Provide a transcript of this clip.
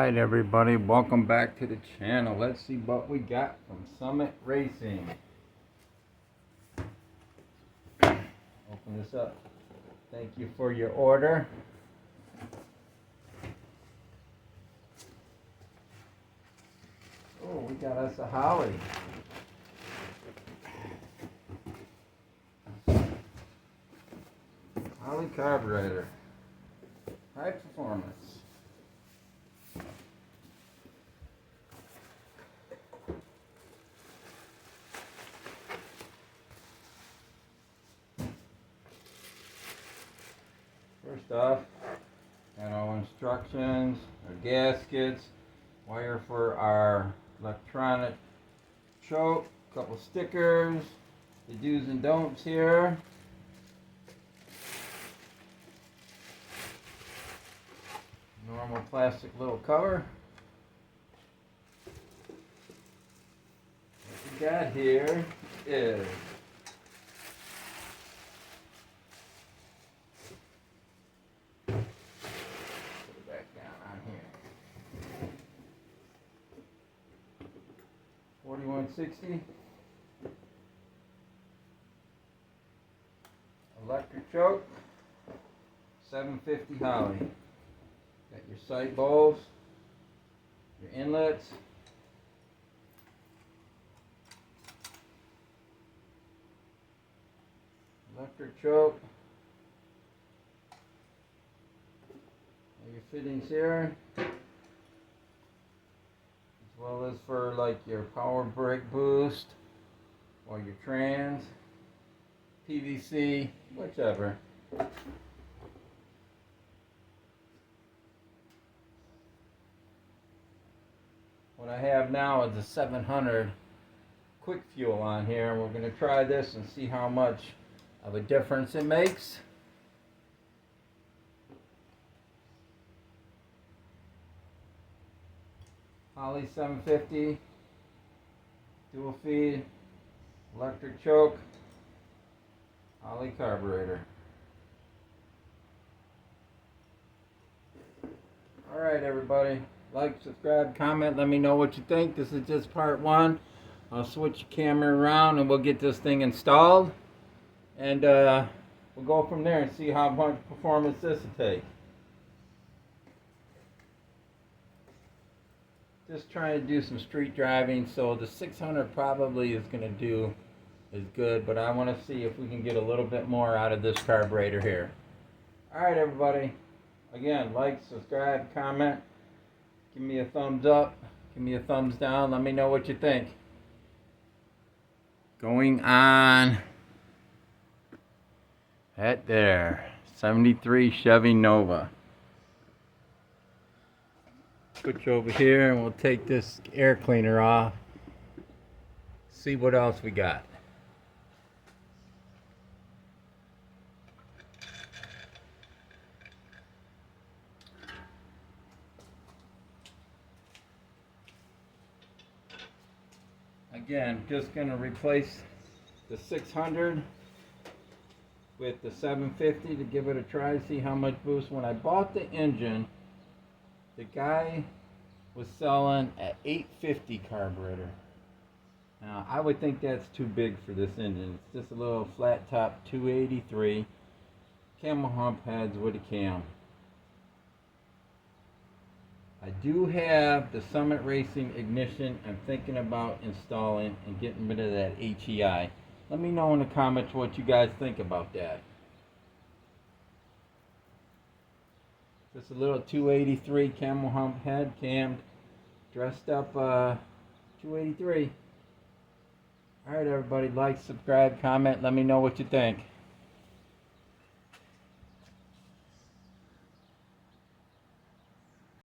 Alright everybody, welcome back to the channel. Let's see what we got from Summit Racing. Open this up. Thank you for your order. Oh, we got us a Holley. Holley carburetor. High performance. First off, got our instructions, our gaskets, wire for our electronic choke, a couple stickers, the do's and don'ts here. Normal plastic little cover. What we got here is $41.60 electric choke, $7.50 Holley. Got your sight bowls, your inlets, electric choke, and your fittings here, as well as for like your power brake boost or your trans, PVC, whichever. What I have now is a 700 quick fuel on here, and we're going to try this and see how much of a difference it makes. Holley 750, dual feed, electric choke, Holley carburetor. Alright everybody, like, subscribe, comment, let me know what you think. This is just part one. I'll switch the camera around and we'll get this thing installed. And we'll go from there and see how much performance this will take. Just trying to do some street driving, so the 600 probably is going to do as good, but I want to see if we can get a little bit more out of this carburetor here. Alright everybody, again, like, subscribe, comment, give me a thumbs up, give me a thumbs down, let me know what you think. Going on at there, 73 Chevy Nova. Switch over here and we'll take this air cleaner off. See what else we got. Again, just going to replace the 600 with the 750 to give it a try, see how much boost. When I bought the engine, the guy was selling at 850 carburetor. Now, I would think that's too big for this engine. It's just a little flat top 283, camel hump heads with a cam. I do have the Summit Racing ignition I'm thinking about installing and getting rid of that HEI. Let me know in the comments what you guys think about that. Just a little 283 camel hump head, cammed, dressed up 283. Alright everybody, like, subscribe, comment, let me know what you think.